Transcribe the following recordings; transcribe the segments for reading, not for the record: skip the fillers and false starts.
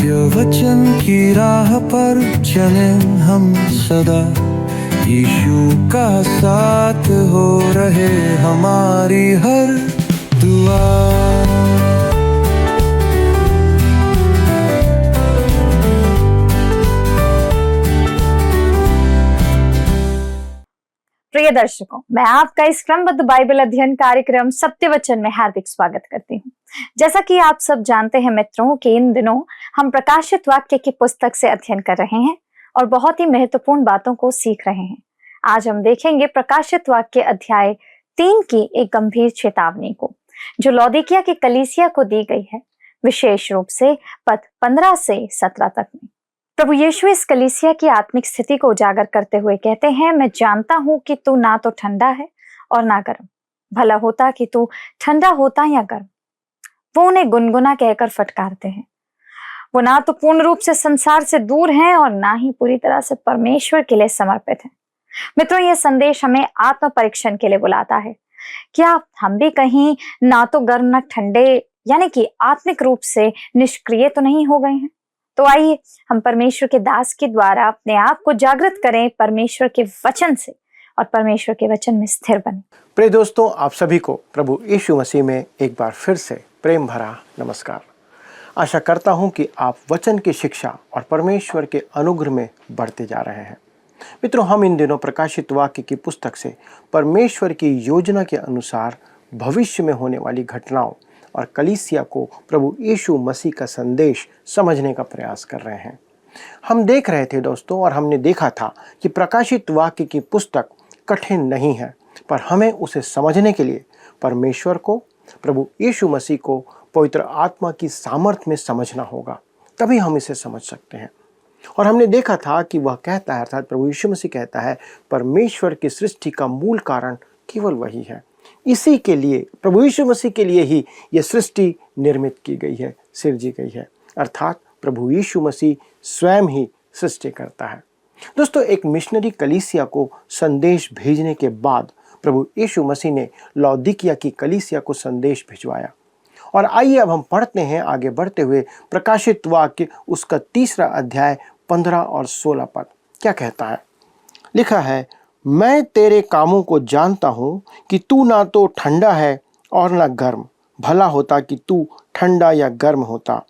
सत्य वचन की राह पर चले हम सदा, यीशु का साथ हो रहे हमारी हर दुआ। प्रिय दर्शकों, मैं आपका इस क्रमबद्ध बाइबल अध्ययन कार्यक्रम सत्य वचन में हार्दिक स्वागत करती हूँ। जैसा कि आप सब जानते हैं मित्रों कि इन दिनों हम प्रकाशित वाक्य की पुस्तक से अध्ययन कर रहे हैं और बहुत ही महत्वपूर्ण बातों को सीख रहे हैं। आज हम देखेंगे प्रकाशित वाक्य अध्याय 3 की एक गंभीर चेतावनी को, जो लौदीकिया की कलीसिया को दी गई है, विशेष रूप से पद 15 से 17 तक में। प्रभु यीशु इस कलीसिया की आत्मिक स्थिति को उजागर करते हुए कहते हैं, मैं जानता हूं कि तू ना तो ठंडा है और ना गर्म। भला होता कि तू ठंडा होता या गर्म। वो उन्हें गुनगुना कहकर फटकारते हैं। वो ना तो पूर्ण रूप से संसार से दूर हैं और ना ही पूरी तरह से परमेश्वर के लिए समर्पित हैं। मित्रों, यह संदेश हमें आत्म परीक्षण के लिए बुलाता है। क्या हम भी कहीं ना तो गर्म ना ठंडे, यानी कि आत्मिक रूप से निष्क्रिय तो नहीं हो गए हैं? तो आइए हम परमेश्वर के दास के द्वारा अपने आप को जागृत करें परमेश्वर के वचन से और परमेश्वर के वचन में स्थिर बने। प्रिय दोस्तों, आप सभी को प्रभु यीशु मसीह में एक बार फिर से प्रेम भरा नमस्कार। आशा करता हूं कि आप वचन की शिक्षा और परमेश्वर के अनुग्रह में बढ़ते जा रहे हैं। मित्रों, हम इन दिनों प्रकाशित वाक्य की पुस्तक से परमेश्वर की योजना के अनुसार भविष्य में होने वाली घटनाओं और कलीसिया को प्रभु यीशु मसीह का संदेश समझने का प्रयास कर रहे हैं। हम देख रहे थे दोस्तों, और हमने देखा था कि प्रकाशित वाक्य की पुस्तक कठिन नहीं है, पर हमें उसे समझने के लिए परमेश्वर को, प्रभु यीशु मसीह को पवित्र आत्मा की सामर्थ्य में समझना होगा, तभी हम इसे समझ सकते हैं। और हमने देखा था कि वह कहता है, अर्थात प्रभु यीशु मसीह कहता है, परमेश्वर की सृष्टि का मूल कारण केवल वही है। इसी के लिए, प्रभु यीशु मसीह के लिए ही यह सृष्टि निर्मित की गई है, सिरजी गई है, अर्थात प्रभु यीशु मसीह स्वयं ही सृष्टि करता है। दोस्तों, एक मिशनरी कलीसिया को संदेश भेजने के बाद प्रभु यीशु मसीह ने लौदीकिया की कलीसिया को संदेश भिजवाया। और आइए अब हम पढ़ते हैं, आगे बढ़ते हुए प्रकाशित वाक्य उसका 3 अध्याय 15 और 16 पद क्या कहता है। लिखा है, मैं तेरे कामों को जानता हूँ कि तू ना तो ठंडा है और ना गर्म। भला होता कि तू ठंडा या गर्म होता।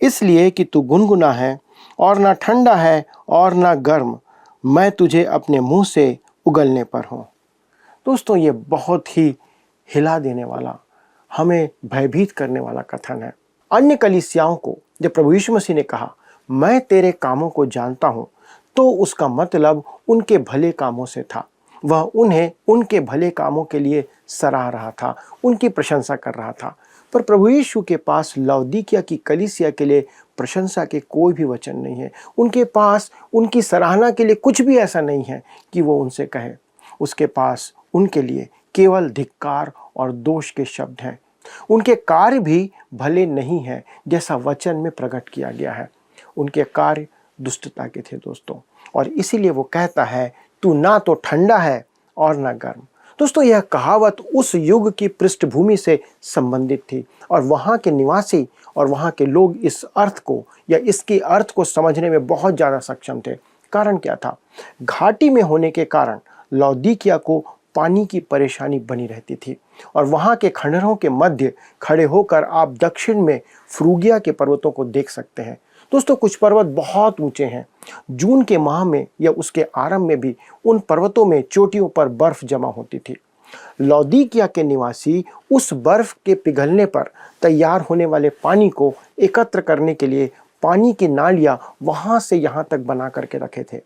इसलिए कि तू गुनगुना है और ना ठंडा है और ना गर्म, मैं तुझे अपने मुंह से उगलने पर हूँ। दोस्तों, ये बहुत ही हिला देने वाला, हमें भयभीत करने वाला कथन है। अन्य कलीसियाओं को जब प्रभु यीशु मसीह ने कहा, मैं तेरे कामों को जानता हूँ, तो उसका मतलब उनके भले कामों से था। वह उन्हें उनके भले कामों के लिए सराह रहा था, उनकी प्रशंसा कर रहा था। पर प्रभु यीशु के पास लौदीकिया की कलीसिया के लिए प्रशंसा के कोई भी वचन नहीं है। उनके पास उनकी सराहना के लिए कुछ भी ऐसा नहीं है कि वो उनसे कहे। उसके पास उनके लिए केवल धिक्कार और दोष के शब्द हैं। उनके कार्य भी भले नहीं हैं, जैसा वचन में प्रकट किया गया है। उनके कार्य दुष्टता के थे दोस्तों, और इसीलिए वो कहता है, तू ना तो ठंडा है और ना गर्म। दोस्तों, यह कहावत उस युग की पृष्ठभूमि से संबंधित थी, और वहाँ के निवासी और वहाँ के लोग इस अर्थ को या इसके अर्थ को समझने में बहुत ज़्यादा सक्षम थे। कारण क्या था? घाटी में होने के कारण लौदीकिया को पानी की परेशानी बनी रहती थी, और वहाँ के खंडहरों के मध्य खड़े होकर आप दक्षिण में फ्रूगिया के पर्वतों को देख सकते हैं। दोस्तों, कुछ पर्वत बहुत ऊंचे हैं। जून के माह में या उसके आरंभ में भी उन पर्वतों में चोटियों पर बर्फ जमा होती थी। लौदीकिया के निवासी उस बर्फ के पिघलने पर तैयार होने वाले पानी को एकत्र करने के लिए पानी की नालियां वहां से यहां तक बना करके रखे थे।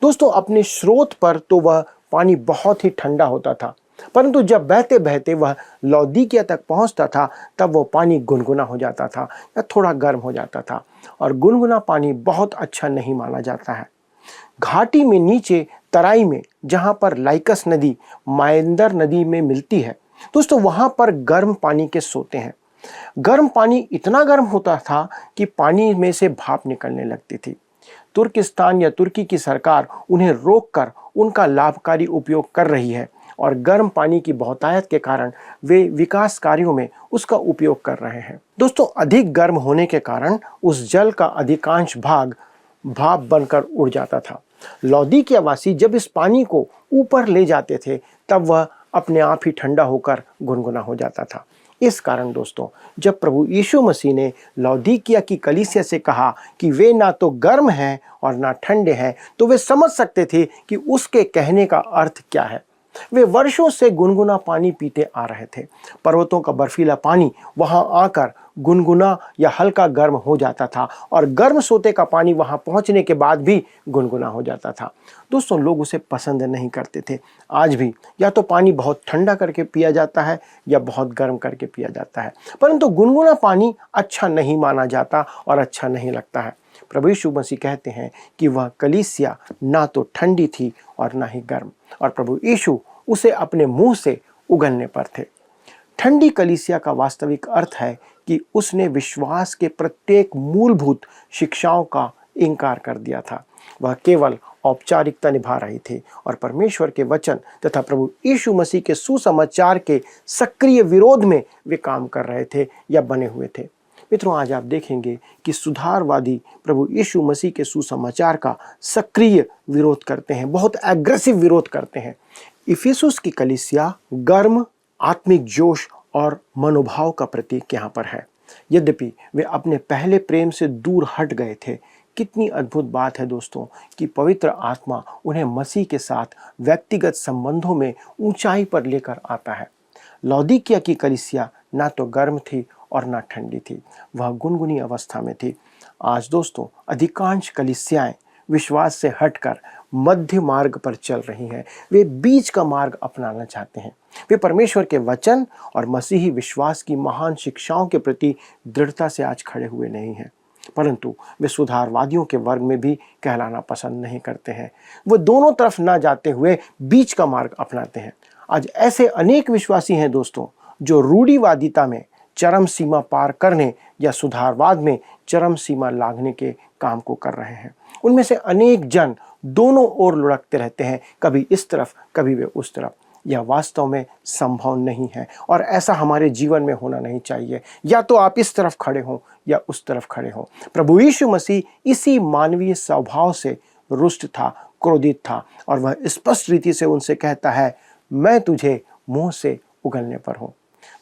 दोस्तों, अपने स्रोत पर तो वह पानी बहुत ही ठंडा होता था, परंतु जब बहते बहते वह लौदीकिया तक पहुंचता था, तब वो पानी गुनगुना हो जाता था या थोड़ा गर्म हो जाता था, और गुनगुना पानी बहुत अच्छा नहीं माना जाता है। घाटी में नीचे तराई में, जहां पर लाइकस नदी मायंदर नदी में मिलती है दोस्तों, वहां पर गर्म पानी के सोते हैं। गर्म पानी इतना गर्म होता था कि पानी में से भाप निकलने लगती थी। तुर्किस्तान या तुर्की की सरकार उन्हें रोककर उनका लाभकारी उपयोग कर रही है, और गर्म पानी की बहुतायत के कारण वे विकास कार्यों में उसका उपयोग कर रहे हैं। दोस्तों, अधिक गर्म होने के कारण उस जल का अधिकांश भाग भाप बनकर उड़ जाता था। लौदीकिया वासी जब इस पानी को ऊपर ले जाते थे तब वह अपने आप ही ठंडा होकर गुनगुना हो जाता था। इस कारण दोस्तों, जब प्रभु यीशु मसीह ने लौदीकिया की कलीसिया से कहा कि वे ना तो गर्म हैं और ना ठंडे हैं, तो वे समझ सकते थे कि उसके कहने का अर्थ क्या है। वे वर्षों से गुनगुना पानी पीते आ रहे थे। पर्वतों का बर्फीला पानी वहां आकर गुनगुना या हल्का गर्म हो जाता था और गर्म सोते का पानी वहां पहुंचने के बाद भी गुनगुना हो जाता था। दोस्तों, लोग उसे पसंद नहीं करते थे। आज भी या तो पानी बहुत ठंडा करके पिया जाता है या बहुत गर्म करके पिया जाता है, परंतु गुनगुना पानी अच्छा नहीं माना जाता और अच्छा नहीं लगता है। प्रभु यीशु मसीह कहते हैं कि वह कलीसिया ना तो ठंडी थी और ना ही गर्म, और प्रभु यीशु उसे अपने मुंह से उगलने पर थे। ठंडी कलीसिया का वास्तविक अर्थ है कि उसने विश्वास के प्रत्येक मूलभूत शिक्षाओं का इनकार कर दिया था। वह केवल औपचारिकता निभा रही थी और परमेश्वर के वचन तथा प्रभु यीशु मसीह के सुसमाचार के सक्रिय विरोध में वे काम कर रहे थे या बने हुए थे। मित्रों, आज आप देखेंगे कि सुधारवादी प्रभु यीशु मसीह के सुसमाचार का सक्रिय विरोध करते हैं, बहुत एग्रेसिव विरोध करते हैं। इफिसुस की कलीसिया गर्म आत्मिक जोश और मनोभाव का प्रतीक यहाँ पर है। यद्यपि वे अपने पहले प्रेम से दूर हट गए थे। कितनी अद्भुत बात है दोस्तों कि पवित्र आत्मा उन्हें मसीह के साथ व्यक्तिगत संबंधों में ऊंचाई पर लेकर आता है। लौदीकिया की कलीसिया ना तो गर्म थी और ना ठंडी थी, वह गुनगुनी अवस्था में थी। आज दोस्तों, अधिकांश कलीसियाएं विश्वास से हटकर मध्य मार्ग पर चल रही हैं। वे बीच का मार्ग अपनाना चाहते हैं। वे परमेश्वर के वचन और मसीही विश्वास की महान शिक्षाओं के प्रति दृढ़ता से आज खड़े हुए नहीं हैं, परंतु वे सुधारवादियों के वर्ग में भी कहलाना पसंद नहीं करते हैं। वो दोनों तरफ ना जाते हुए बीच का मार्ग अपनाते हैं। आज ऐसे अनेक विश्वासी हैं दोस्तों, जो रूढ़िवादिता में चरम सीमा पार करने या सुधारवाद में चरम सीमा लांघने के काम को कर रहे हैं। उनमें से अनेक जन दोनों ओर लुढ़कते रहते हैं, कभी इस तरफ कभी वे उस तरफ। यह वास्तव में संभव नहीं है और ऐसा हमारे जीवन में होना नहीं चाहिए। या तो आप इस तरफ खड़े हों या उस तरफ खड़े हों। प्रभु यीशु मसीह इसी मानवीय स्वभाव से रुष्ट था, क्रोधित था, और वह स्पष्ट रीति से उनसे कहता है, मैं तुझे मुंह से उगलने पर हूँ।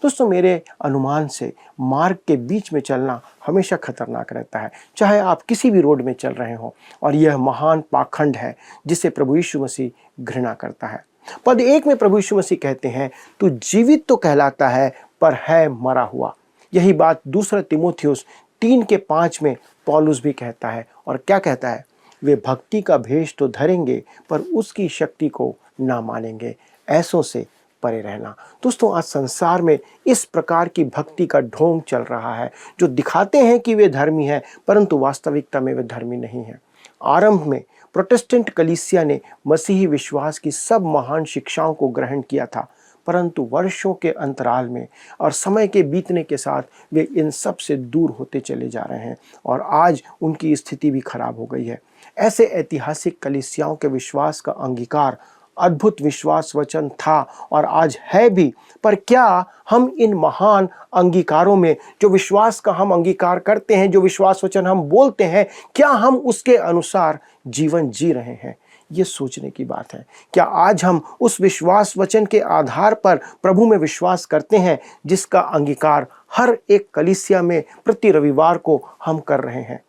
दोस्तों, मेरे अनुमान से मार्ग के बीच में चलना हमेशा खतरनाक रहता है, चाहे आप किसी भी रोड में चल रहे हों, और यह महान पाखंड है जिसे प्रभु यीशु मसीह घृणा करता है। पद 1 में प्रभु यीशु मसीह कहते हैं, तू जीवित तो कहलाता है पर है मरा हुआ। यही बात दूसरा तीमुथियुस 3:5 में पौलुस भी कहता है। और क्या कहता है? वे भक्ति का भेष तो धरेंगे पर उसकी शक्ति को ना मानेंगे, ऐसों से परे रहना। दोस्तों, आज संसार में इस प्रकार की भक्ति का ढोंग चल रहा है, जो दिखाते हैं कि वे धर्मी हैं परंतु वास्तविकता में वे धर्मी नहीं हैं। आरंभ में प्रोटेस्टेंट कलीसिया ने मसीही विश्वास की सब महान शिक्षाओं को ग्रहण किया था, परंतु वर्षों के अंतराल में और समय के बीतने के साथ वे इन सब से दूर होते चले जा रहे हैं और आज उनकी स्थिति भी खराब हो गई है। ऐसे ऐतिहासिक कलीसियाओं के विश्वास का अंगीकार अद्भुत विश्वास वचन था और आज है भी, पर क्या हम इन महान अंगीकारों में, जो विश्वास का हम अंगीकार करते हैं, जो विश्वास वचन हम बोलते हैं, क्या हम उसके अनुसार जीवन जी रहे हैं? ये सोचने की बात है। क्या आज हम उस विश्वास वचन के आधार पर प्रभु में विश्वास करते हैं जिसका अंगीकार हर एक कलीसिया में प्रति रविवार को हम कर रहे हैं?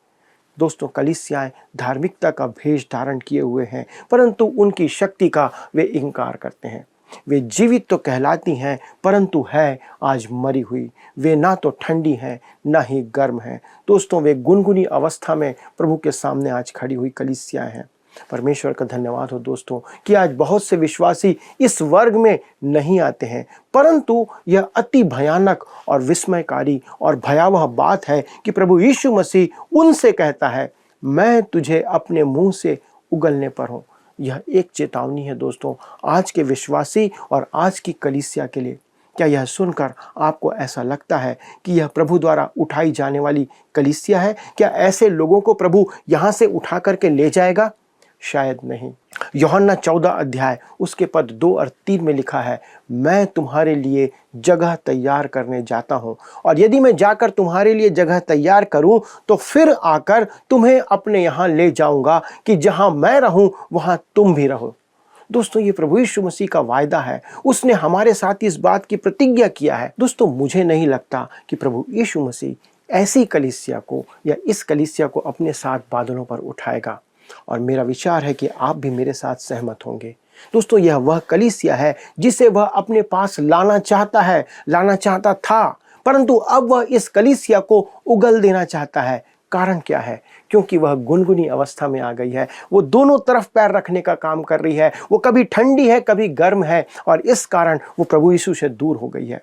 दोस्तों, कलीसियाएं धार्मिकता का भेष धारण किए हुए हैं, परंतु उनकी शक्ति का वे इनकार करते हैं। वे जीवित तो कहलाती हैं परंतु है आज मरी हुई। वे ना तो ठंडी हैं ना ही गर्म हैं। दोस्तों, वे गुनगुनी अवस्था में प्रभु के सामने आज खड़ी हुई कलीसियाएं हैं। परमेश्वर का धन्यवाद हो दोस्तों कि आज बहुत से विश्वासी इस वर्ग में नहीं आते हैं, परंतु यह अति भयानक और विस्मयकारी और भयावह बात है कि प्रभु यीशु मसीह उनसे कहता है, मैं तुझे अपने मुंह से उगलने पर हूँ। यह एक चेतावनी है दोस्तों आज के विश्वासी और आज की कलीसिया के लिए। क्या यह सुनकर आपको ऐसा लगता है कि यह प्रभु द्वारा उठाई जाने वाली कलीसिया है? क्या ऐसे लोगों को प्रभु यहाँ से उठा करके ले जाएगा? शायद नहीं। यूहन्ना 14 अध्याय उसके पद 2 और 3 में लिखा है, मैं तुम्हारे लिए जगह तैयार करने जाता हूँ, और यदि मैं जाकर तुम्हारे लिए जगह तैयार करूँ तो फिर आकर तुम्हें अपने यहाँ ले जाऊँगा कि जहाँ मैं रहूँ वहाँ तुम भी रहो। दोस्तों, ये प्रभु यीशु मसीह का वायदा है। उसने हमारे साथ इस बात की प्रतिज्ञा किया है। दोस्तों, मुझे नहीं लगता कि प्रभु यीशु मसीह ऐसी कलीसिया को या इस कलीसिया को अपने साथ बादलों पर उठाएगा, और मेरा विचार है कि आप भी मेरे साथ सहमत होंगे। दोस्तों, यह वह कलीसिया है जिसे वह अपने पास लाना चाहता था, परंतु अब वह इस कलीसिया को उगल देना चाहता है। कारण क्या है? क्योंकि वह गुनगुनी अवस्था में आ गई है। वो दोनों तरफ पैर रखने का काम कर रही है। वो कभी ठंडी है, कभी गर्म है, और इस कारण वो प्रभु यीशु से दूर हो गई है।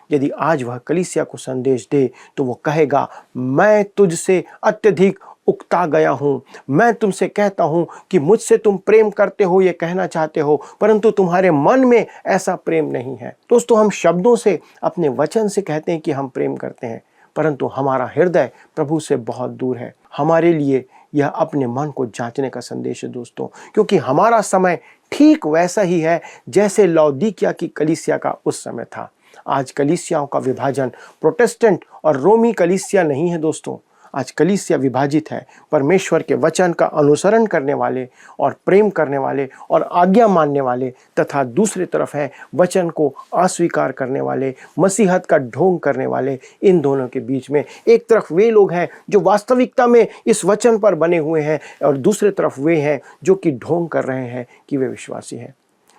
यदि आज वह कलीसिया को संदेश दे तो वो कहेगा, मैं तुझसे अत्यधिक उकता गया हूँ। मैं तुमसे कहता हूँ कि मुझसे तुम प्रेम करते हो, ये कहना चाहते हो, परंतु तुम्हारे मन में ऐसा प्रेम नहीं है। दोस्तों, हम शब्दों से, अपने वचन से कहते हैं कि हम प्रेम करते हैं, परंतु हमारा हृदय प्रभु से बहुत दूर है। हमारे लिए यह अपने मन को जांचने का संदेश है दोस्तों, क्योंकि हमारा समय ठीक वैसा ही है जैसे लौदीकिया की कलीसिया का उस समय था। आज कलीसियाओं का विभाजन प्रोटेस्टेंट और रोमी कलीसिया नहीं है दोस्तों। आज कलीसिया विभाजित है। परमेश्वर के वचन का अनुसरण करने वाले और प्रेम करने वाले और आज्ञा मानने वाले, तथा दूसरी तरफ है वचन को अस्वीकार करने वाले, मसीहत का ढोंग करने वाले। इन दोनों के बीच में एक तरफ वे लोग हैं जो वास्तविकता में इस वचन पर बने हुए हैं, और दूसरी तरफ वे हैं जो कि ढोंग कर रहे हैं कि वे विश्वासी हैं।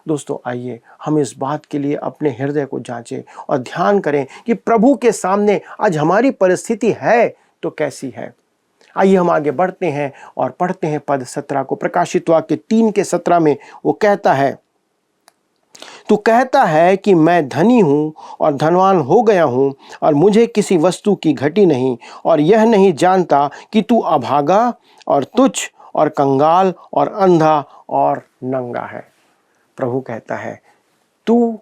दोस्तों, आइए हम इस बात के लिए अपने हृदय को जांचें और ध्यान करें कि प्रभु के सामने आज हमारी परिस्थिति है तो कैसी है। आइए हम आगे बढ़ते हैं और पढ़ते हैं पद 17 को। प्रकाशित वाक्य 3:17 में वो कहता है, तू कहता है कि मैं धनी हूँ और धनवान हो गया हूँ, और मुझे किसी वस्तु की घटी नहीं, और यह नहीं जानता कि तू अभागा और तुच्छ और कंगाल और अंधा और नंगा है। प्रभु कहता है, तू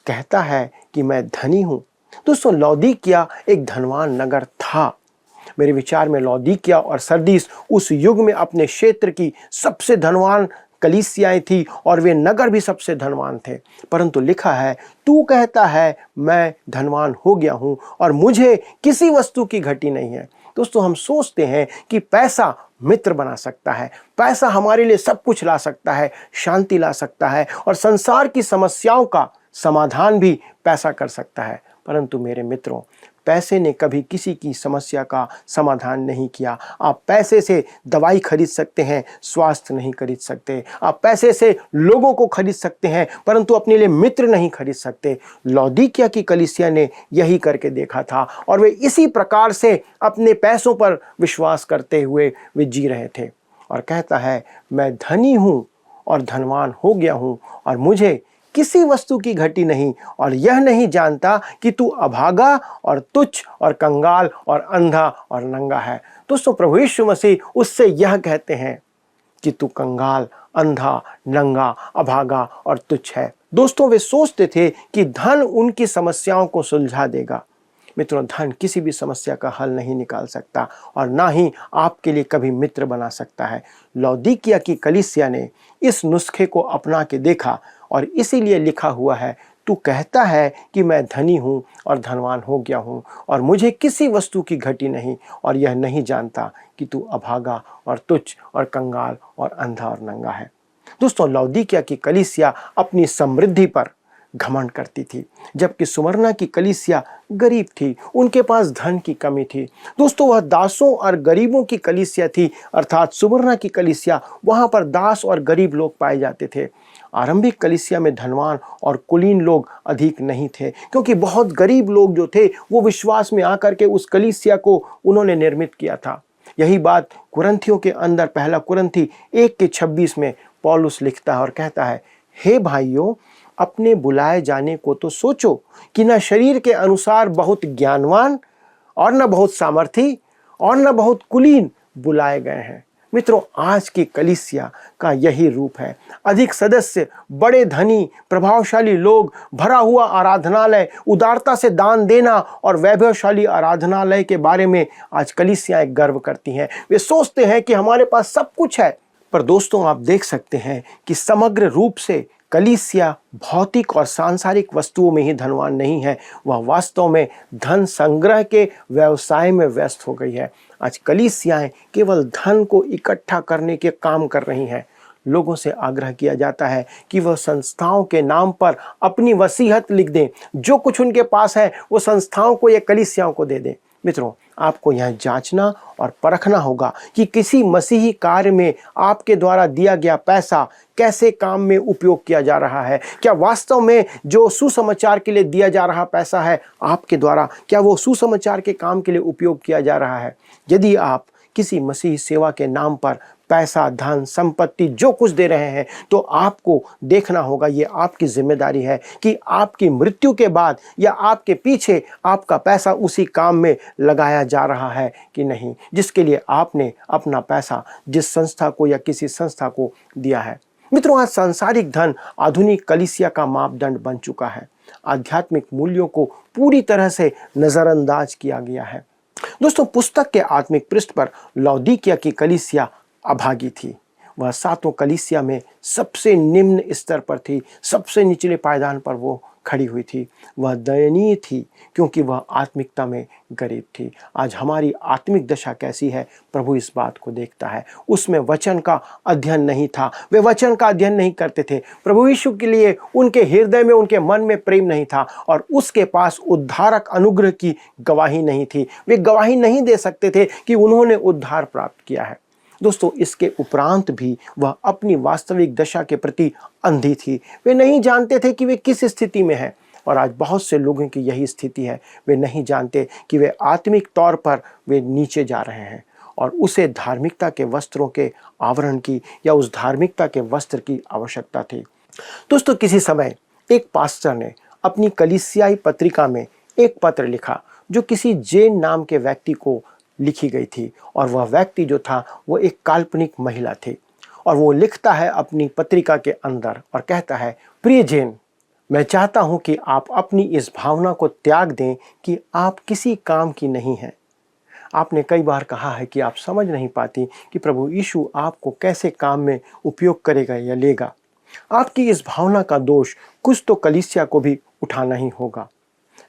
कहता है कि मैं धनी हूँ। दोस्तों, लौदीकिया एक धनवान नगर था। मेरे विचार में लौदीकिया और सरदीस उस युग में अपने क्षेत्र की सबसे धनवान कलीसियाएं थी, और वे नगर भी सबसे धनवान थे। परंतु लिखा है, तू कहता है मैं धनवान हो गया हूँ और मुझे किसी वस्तु की घटी नहीं है। दोस्तों, हम सोचते हैं कि पैसा मित्र बना सकता है, पैसा हमारे लिए सब कुछ ला सकता है, शांति ला सकता है, और संसार की समस्याओं का समाधान भी पैसा कर सकता है। परंतु मेरे मित्रों, पैसे ने कभी किसी की समस्या का समाधान नहीं किया। आप पैसे से दवाई खरीद सकते हैं, स्वास्थ्य नहीं खरीद सकते। आप पैसे से लोगों को खरीद सकते हैं, परंतु अपने लिए मित्र नहीं खरीद सकते। लौदीकिया की कलीसिया ने यही करके देखा था, और वे इसी प्रकार से अपने पैसों पर विश्वास करते हुए वे जी रहे थे। और कहता है, मैं धनी हूँ और धनवान हो गया हूँ, और मुझे किसी वस्तु की घटी नहीं, और यह नहीं जानता कि तू अभागा और तुच्छ और कंगाल और अंधा और नंगा है। दोस्तों, प्रभु यीशु मसीह उससे यह कहते हैं कि तू कंगाल, अंधा, नंगा, अभागा और तुच्छ है। दोस्तों, वे सोचते थे कि धन उनकी समस्याओं को सुलझा देगा। मित्रों, धन किसी भी समस्या का हल नहीं निकाल सकता, और ना ही आपके लिए कभी मित्र बना सकता है। लौदीकिया की कलीसिया ने इस नुस्खे को अपना के देखा, और इसीलिए लिखा हुआ है, तू कहता है कि मैं धनी हूँ और धनवान हो गया हूँ, और मुझे किसी वस्तु की घटी नहीं, और यह नहीं जानता कि तू अभागा और तुच्छ और कंगाल और अंधा और नंगा है। दोस्तों, लौदीकिया की कलीसिया अपनी समृद्धि पर घमंड करती थी, जबकि सुमरना की कलीसिया गरीब थी, उनके पास धन की कमी थी। दोस्तों, वह दासों और गरीबों की कलीसिया थी, अर्थात सुमरना की कलीसिया, वहाँ पर दास और गरीब लोग पाए जाते थे। आरंभिक कलीसिया में धनवान और कुलीन लोग अधिक नहीं थे, क्योंकि बहुत गरीब लोग जो थे वो विश्वास में आकर के उस कलीसिया को उन्होंने निर्मित किया था। यही बात कुरिन्थियों के अंदर पहला कुरिन्थी 1:26 में पौलुस लिखता है और कहता है, हे भाइयों, अपने बुलाए जाने को तो सोचो कि न शरीर के अनुसार बहुत ज्ञानवान और न बहुत सामर्थी और न बहुत कुलीन बुलाए गए हैं। मित्रों, आज की कलीसिया का यही रूप है। अधिक सदस्य, बड़े धनी, प्रभावशाली लोग, भरा हुआ आराधनालय, उदारता से दान देना और वैभवशाली आराधनालय के बारे में आज कलीसियाएं गर्व करती हैं। वे सोचते हैं कि हमारे पास सब कुछ है, पर दोस्तों, आप देख सकते हैं कि समग्र रूप से कलीसिया भौतिक और सांसारिक वस्तुओं में ही धनवान नहीं है, वह वास्तव में धन संग्रह के व्यवसाय में व्यस्त हो गई है। आज कलीसियाएं केवल धन को इकट्ठा करने के काम कर रही हैं। लोगों से आग्रह किया जाता है कि वह संस्थाओं के नाम पर अपनी वसीयत लिख दें, जो कुछ उनके पास है वो संस्थाओं को या कलीसियाओं को दे दें। मित्रों, आपको यह जांचना और परखना होगा कि किसी मसीही कार्य में आपके द्वारा दिया गया पैसा कैसे काम में उपयोग किया जा रहा है। क्या वास्तव में जो सुसमाचार के लिए दिया जा रहा पैसा है आपके द्वारा, क्या वो सुसमाचार के काम के लिए उपयोग किया जा रहा है? यदि आप किसी मसीही सेवा के नाम पर पैसा, धन, संपत्ति जो कुछ दे रहे हैं, तो आपको देखना होगा, ये आपकी जिम्मेदारी है कि आपकी मृत्यु के बाद या आपके पीछे आपका पैसा उसी काम में लगाया जा रहा है कि नहीं, जिसके लिए आपने अपना पैसा जिस संस्था को या किसी संस्था को दिया है। मित्रों, आज सांसारिक धन आधुनिक कलीसिया का मापदंड बन चुका है। आध्यात्मिक मूल्यों को पूरी तरह से नजरअंदाज किया गया है। दोस्तों, पुस्तक के आत्मिक पृष्ठ पर लौदीकिया की कलीसिया अभागी थी। वह सातों कलीसिया में सबसे निम्न स्तर पर थी, सबसे निचले पायदान पर वो खड़ी हुई थी। वह दयनीय थी क्योंकि वह आत्मिकता में गरीब थी। आज हमारी आत्मिक दशा कैसी है, प्रभु इस बात को देखता है। उसमें वचन का अध्ययन नहीं था, वे वचन का अध्ययन नहीं करते थे। प्रभु यीशु के लिए उनके हृदय में, उनके मन में प्रेम नहीं था और उसके पास उद्धारक अनुग्रह की गवाही नहीं थी। वे गवाही नहीं दे सकते थे कि उन्होंने उद्धार प्राप्त किया है। दोस्तों, इसके उपरांत भी वह अपनी वास्तविक दशा के प्रति अंधी थी। वे नहीं जानते थे कि वे किस स्थिति में हैं। और आज बहुत से लोगों की यही स्थिति है। वे नहीं जानते कि वे आत्मिक तौर पर वे नीचे जा रहे हैं और उसे धार्मिकता के वस्त्रों के आवरण की या उस धार्मिकता के वस्त्र की आवश्यकता थी। दोस्तों, किसी समय एक पास्टर ने अपनी कलीसियाई पत्रिका में एक पत्र लिखा जो किसी जेन नाम के व्यक्ति को लिखी गई थी। और वह व्यक्ति जो था वो एक काल्पनिक महिला थी। और वो लिखता है अपनी पत्रिका के अंदर और कहता है, प्रिय जेन, मैं चाहता हूं कि आप अपनी इस भावना को त्याग दें कि आप किसी काम की नहीं हैं। आपने कई बार कहा है कि आप समझ नहीं पाती कि प्रभु यीशु आपको कैसे काम में उपयोग करेगा या लेगा। आपकी इस भावना का दोष कुछ तो कलीसिया को भी उठाना ही होगा।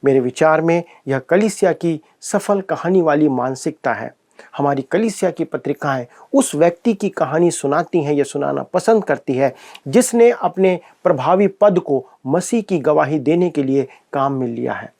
मेरे विचार में यह कलीसिया की सफल कहानी वाली मानसिकता है। हमारी कलीसिया की पत्रिकाएं उस व्यक्ति की कहानी सुनाती हैं या सुनाना पसंद करती है जिसने अपने प्रभावी पद को मसीह की गवाही देने के लिए काम में लिया है।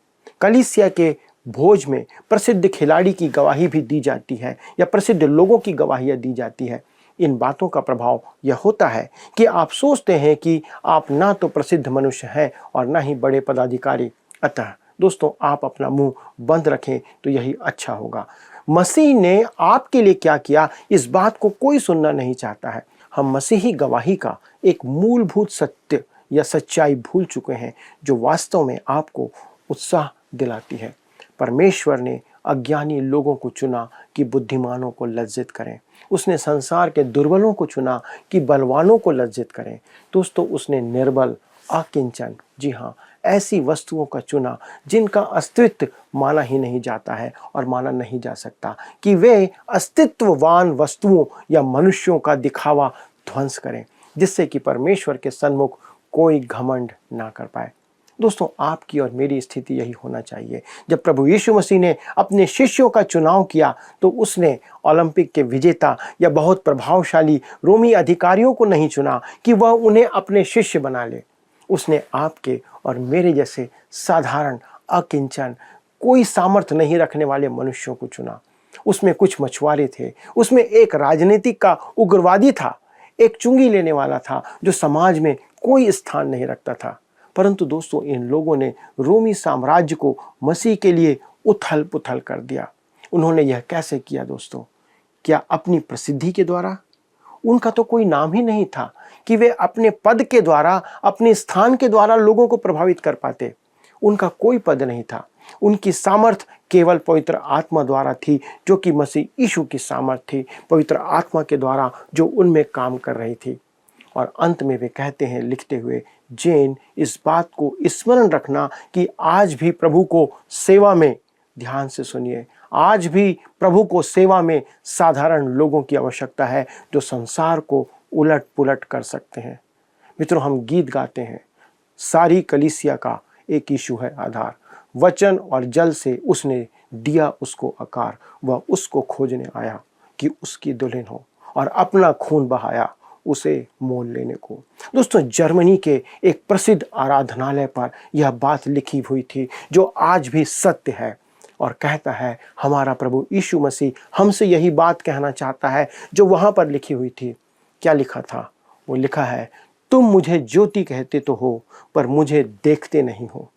कलीसिया के भोज में प्रसिद्ध खिलाड़ी की गवाही भी दी जाती है या प्रसिद्ध लोगों की गवाहियाँ दी जाती है। इन बातों का प्रभाव यह होता है कि आप सोचते हैं कि आप ना तो प्रसिद्ध मनुष्य हैं और ना ही बड़े पदाधिकारी। अतः दोस्तों, आप अपना मुंह बंद रखें तो यही अच्छा होगा। मसीह ने आपके लिए क्या किया, इस बात को कोई सुनना नहीं चाहता है। हम मसीही गवाही का एक मूलभूत सत्य या सच्चाई भूल चुके हैं जो वास्तव में आपको उत्साह दिलाती है। परमेश्वर ने अज्ञानी लोगों को चुना कि बुद्धिमानों को लज्जित करें। उसने संसार के दुर्बलों को चुना कि बलवानों को लज्जित करें। दोस्तों, उसने निर्बल, अकिंचन, जी हाँ, ऐसी वस्तुओं का चुना जिनका अस्तित्व माना ही नहीं जाता है और माना नहीं जा सकता, कि वे अस्तित्ववान वस्तुओं या मनुष्यों का दिखावा ध्वंस करें, जिससे कि परमेश्वर के सन्मुख कोई घमंड ना कर पाए। दोस्तों, आपकी और मेरी स्थिति यही होना चाहिए। जब प्रभु यीशु मसीह ने अपने शिष्यों का चुनाव किया तो उसने ओलंपिक के विजेता या बहुत प्रभावशाली रोमी अधिकारियों को नहीं चुना कि वह उन्हें अपने शिष्य बना ले। उसने आपके और मेरे जैसे साधारण, अकिंचन, कोई सामर्थ्य नहीं रखने वाले मनुष्यों को चुना। उसमें कुछ मछुआरे थे, उसमें एक राजनीतिक का उग्रवादी था, एक चुंगी लेने वाला था जो समाज में कोई स्थान नहीं रखता था। परंतु दोस्तों, इन लोगों ने रोमी साम्राज्य को मसीह के लिए उथल पुथल कर दिया। उन्होंने यह कैसे किया दोस्तों? क्या अपनी प्रसिद्धि के द्वारा? उनका तो कोई नाम ही नहीं था कि वे अपने पद के द्वारा, अपने स्थान के द्वारा लोगों को प्रभावित कर पाते। उनका कोई पद नहीं था। उनकी सामर्थ केवल पवित्र आत्मा द्वारा थी, जो कि मसीह यीशु की सामर्थ थी, पवित्र आत्मा के द्वारा जो उनमें काम कर रही थी। और अंत में वे कहते हैं लिखते हुए, जेन, इस बात को स्मरण रखना कि आज भी प्रभु को सेवा में, ध्यान से सुनिए, आज भी प्रभु को सेवा में साधारण लोगों की आवश्यकता है जो संसार को उलट पुलट कर सकते हैं। मित्रों, हम गीत गाते हैं, सारी कलीसिया का एक यीशु है आधार, वचन और जल से उसने दिया उसको आकार, वह उसको खोजने आया कि उसकी दुल्हन हो, और अपना खून बहाया उसे मोल लेने को। दोस्तों, जर्मनी के एक प्रसिद्ध आराधनालय पर यह बात लिखी हुई थी जो आज भी सत्य है, और कहता है हमारा प्रभु यीशु मसीह हमसे यही बात कहना चाहता है जो वहाँ पर लिखी हुई थी। क्या लिखा था? वो लिखा है, तुम मुझे ज्योति कहते तो हो पर मुझे देखते नहीं हो,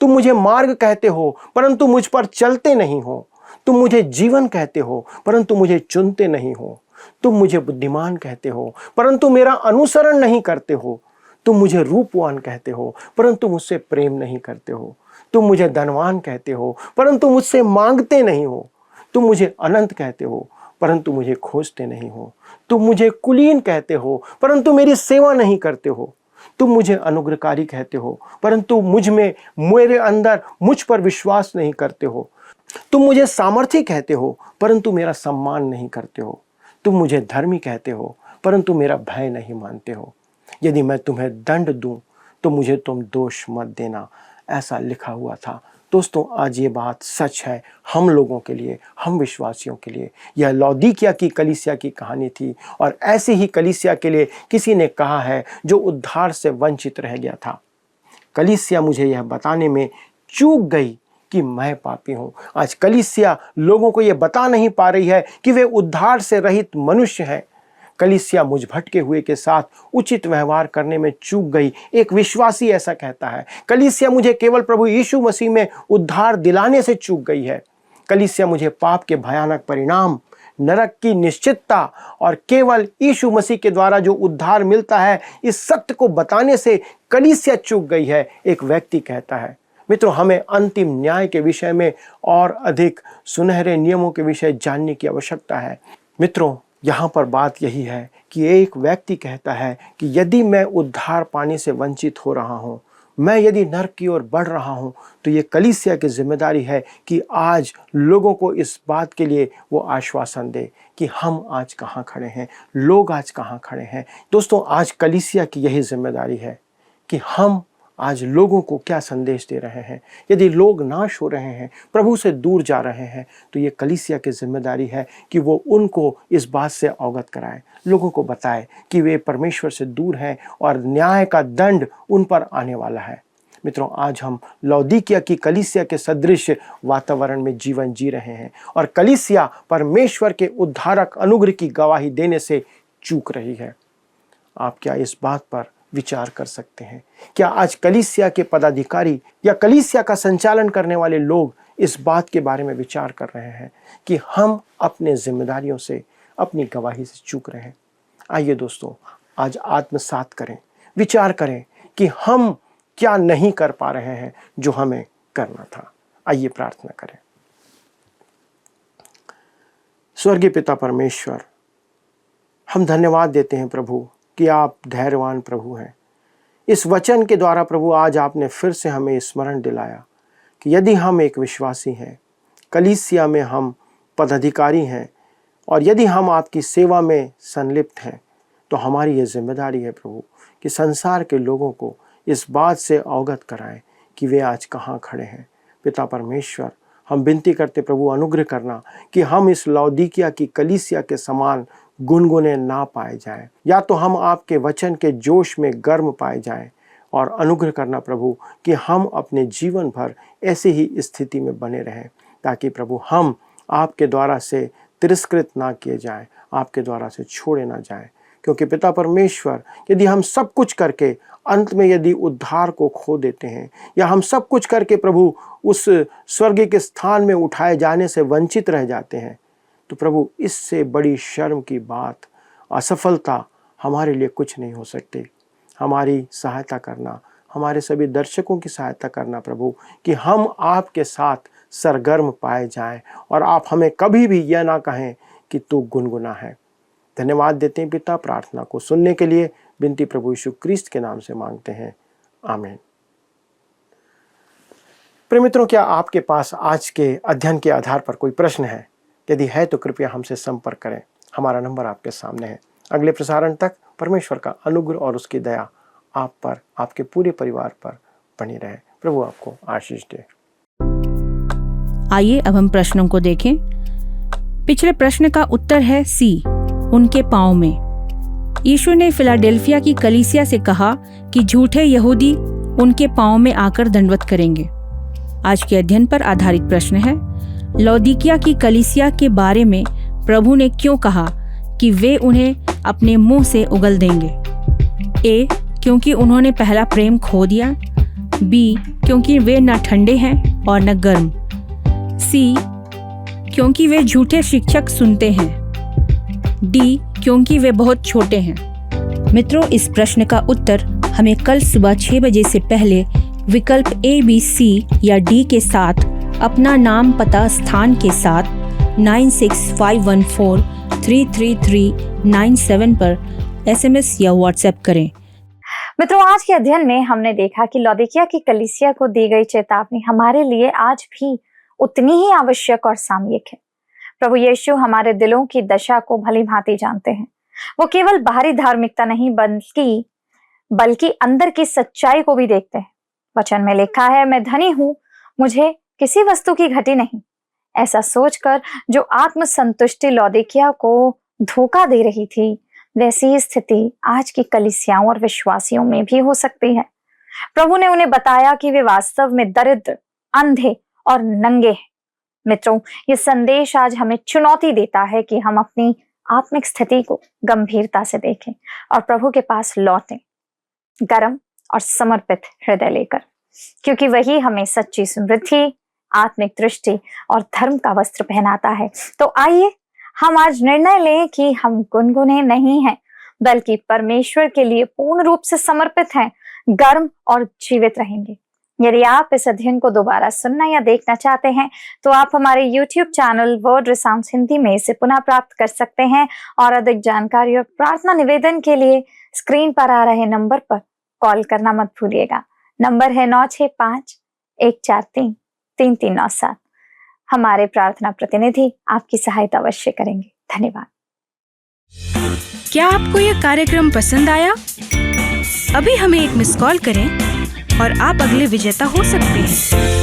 तुम मुझे मार्ग कहते हो परंतु मुझ पर चलते नहीं हो, तुम मुझे जीवन कहते हो परंतु मुझे चुनते नहीं हो, तुम मुझे बुद्धिमान कहते हो परंतु मेरा अनुसरण नहीं करते हो, तुम मुझे रूपवान कहते हो परंतु मुझसे प्रेम नहीं करते हो, तुम मुझे धनवान कहते हो परंतु मुझसे मांगते नहीं हो, तुम मुझे अनंत कहते हो परंतु मुझे खोजते नहीं हो, तुम मुझे कुलीन कहते हो परंतु मेरी सेवा नहीं करते हो, तुम मुझे अनुग्रहकारी कहते हो परंतु मुझ में मेरे अंदर मुझ पर विश्वास नहीं करते हो, तुम मुझे सामर्थी कहते हो परंतु मेरा सम्मान नहीं करते हो, तुम मुझे धर्मी कहते हो परंतु मेरा भय नहीं मानते हो, यदि मैं तुम्हें दंड दूं तो मुझे तुम दोष मत देना। ऐसा लिखा हुआ था। दोस्तों, आज ये बात सच है हम लोगों के लिए, हम विश्वासियों के लिए। यह लौदीकिया की कलीसिया की कहानी थी, और ऐसी ही कलीसिया के लिए किसी ने कहा है जो उद्धार से वंचित रह गया था। कलीसिया मुझे यह बताने में चूक गई कि मैं पापी हूँ। आज कलीसिया लोगों को यह बता नहीं पा रही है कि वे उद्धार से रहित मनुष्य हैं। कलीसिया मुझ भटके हुए के साथ उचित व्यवहार करने में चूक गई। एक विश्वासी ऐसा कहता है, कलीसिया मुझे केवल प्रभु यीशु मसीह में उद्धार दिलाने से चूक गई है। कलीसिया मुझे पाप के भयानक परिणाम, नरक की निश्चितता और केवल यीशु मसीह के द्वारा जो उद्धार मिलता है, इस सत्य को बताने से कलीसिया चूक गई है, एक व्यक्ति कहता है। मित्रों, हमें अंतिम न्याय के विषय में और अधिक सुनहरे नियमों के विषय जानने की आवश्यकता है। मित्रों, यहाँ पर बात यही है कि एक व्यक्ति कहता है कि यदि मैं उद्धार पाने से वंचित हो रहा हूँ, मैं यदि नरक की ओर बढ़ रहा हूँ, तो ये कलीसिया की जिम्मेदारी है कि आज लोगों को इस बात के लिए वो आश्वासन दे कि हम आज कहाँ खड़े हैं, लोग आज कहाँ खड़े हैं। दोस्तों, आज कलीसिया की यही जिम्मेदारी है कि हम आज लोगों को क्या संदेश दे रहे हैं। यदि लोग नाश हो रहे हैं, प्रभु से दूर जा रहे हैं, तो ये कलीसिया की जिम्मेदारी है कि वो उनको इस बात से अवगत कराए, लोगों को बताए कि वे परमेश्वर से दूर हैं और न्याय का दंड उन पर आने वाला है। मित्रों, आज हम लौदीकिया की कलीसिया के सदृश वातावरण में जीवन जी रहे हैं, और कलीसिया परमेश्वर के उद्धारक अनुग्रह की गवाही देने से चूक रही है। आप क्या इस बात पर विचार कर सकते हैं? क्या आज कलीसिया के पदाधिकारी या कलीसिया का संचालन करने वाले लोग इस बात के बारे में विचार कर रहे हैं कि हम अपने जिम्मेदारियों से, अपनी गवाही से चूक रहे हैं? आइए दोस्तों, आज आत्मसात करें, विचार करें कि हम क्या नहीं कर पा रहे हैं जो हमें करना था। आइए प्रार्थना करें। स्वर्गीय पिता परमेश्वर, हम धन्यवाद देते हैं प्रभु कि आप धैर्यवान प्रभु हैं। इस वचन के द्वारा प्रभु आज आपने फिर से हमें स्मरण दिलाया कि यदि हम एक विश्वासी हैं, कलीसिया में हम पदाधिकारी हैं, और यदि हम आपकी सेवा में संलिप्त हैं, तो हमारी ये जिम्मेदारी है प्रभु कि संसार के लोगों को इस बात से अवगत कराएं कि वे आज कहाँ खड़े हैं। पिता परमेश्वर, हम विनती करते प्रभु, अनुग्रह करना कि हम इस लौदीकिया की कलीसिया के समान गुनगुने ना पाए जाएं, या तो हम आपके वचन के जोश में गर्म पाए जाएं, और अनुग्रह करना प्रभु कि हम अपने जीवन भर ऐसी ही स्थिति में बने रहें, ताकि प्रभु हम आपके द्वारा से तिरस्कृत ना किए जाएं, आपके द्वारा से छोड़े ना जाएं। क्योंकि पिता परमेश्वर, यदि हम सब कुछ करके अंत में यदि उद्धार को खो देते हैं, या हम सब कुछ करके प्रभु उस स्वर्ग के स्थान में उठाए जाने से वंचित रह जाते हैं, तो प्रभु इससे बड़ी शर्म की बात, असफलता हमारे लिए कुछ नहीं हो सकती। हमारी सहायता करना, हमारे सभी दर्शकों की सहायता करना प्रभु कि हम आपके साथ सरगर्म पाए जाएं, और आप हमें कभी भी यह ना कहें कि तू गुनगुना है। धन्यवाद देते हैं पिता, प्रार्थना को सुनने के लिए विनती प्रभु यीशु क्रिस्त के नाम से मांगते हैं, आमीन। प्रिय मित्रों, क्या आपके पास आज के अध्ययन के आधार पर कोई प्रश्न है? यदि है तो कृपया हमसे संपर्क करें। हमारा नंबर आपके सामने है। अगले प्रसारण तक परमेश्वर का अनुग्रह और उसकी दया आप पर, आपके पूरे परिवार पर बनी रहे। प्रभु आपको आशीष दे। आइए अब हम प्रश्नों को देखें। पिछले प्रश्न का उत्तर है सी, उनके पांव में। यीशु ने फिलाडेल्फिया की कलीसिया से कहा कि झूठे यहूदी उनके पांव में आकर दंडवत करेंगे। आज के अध्ययन पर आधारित प्रश्न है, लौदीकिया की कलीसिया के बारे में प्रभु ने क्यों कहा कि वे उन्हें अपने मुंह से उगल देंगे? ए, क्योंकि उन्होंने पहला प्रेम खो दिया। बी, क्योंकि वे न ठंडे हैं और न गर्म। सी, क्योंकि वे झूठे शिक्षक सुनते हैं। डी, क्योंकि वे बहुत छोटे हैं। मित्रों, इस प्रश्न का उत्तर हमें कल सुबह 6 बजे से पहले विकल्प A, B, C या D के साथ अपना नाम, पता, स्थान के साथ 9651433397 पर SMS या WhatsApp करें। मित्रों, आज के अध्ययन में हमने देखा कि लौदीकिया की कलीसिया को दी गई चेतावनी हमारे लिए आज भी उतनी ही आवश्यक और सामयिक है। प्रभु यीशु हमारे दिलों की दशा को भली भांति जानते हैं। वो केवल बाहरी धार्मिकता नहीं बल्कि अंदर की सच्चाई को भी देखते हैं। वचन में लिखा है, मैं धनी हूं, मुझे किसी वस्तु की घटी नहीं। ऐसा सोचकर जो आत्मसंतुष्टि लौदीकिया को धोखा दे रही थी, वैसी ही स्थिति आज की कलीसियाओं और विश्वासियों में भी हो सकती है। प्रभु ने उन्हें बताया कि वे वास्तव में दरिद्र, अंधे और नंगे हैं। मित्रों, ये संदेश आज हमें चुनौती देता है कि हम अपनी आत्मिक स्थिति को गंभीरता से देखें और प्रभु के पास लौटें, गर्म और समर्पित हृदय लेकर, क्योंकि वही हमें सच्ची समृद्धि, आत्मिक दृष्टि और धर्म का वस्त्र पहनाता है। तो आइए हम आज निर्णय लें कि हम गुनगुने नहीं हैं, बल्कि परमेश्वर के लिए पूर्ण रूप से समर्पित हैं, गर्म और जीवित रहेंगे। यदि आप इस अध्ययन को दोबारा सुनना या देखना चाहते हैं तो आप हमारे YouTube चैनल वर्ड रिसाउंड्स हिंदी में इसे पुनः प्राप्त कर सकते हैं। और अधिक जानकारी और प्रार्थना निवेदन के लिए स्क्रीन पर आ रहे नंबर पर कॉल करना मत भूलिएगा। नंबर है 9651433397। हमारे प्रार्थना प्रतिनिधि आपकी सहायता अवश्य करेंगे। धन्यवाद। क्या आपको यह कार्यक्रम पसंद आया? अभी हमें एक मिस कॉल करें और आप अगले विजेता हो सकते हैं।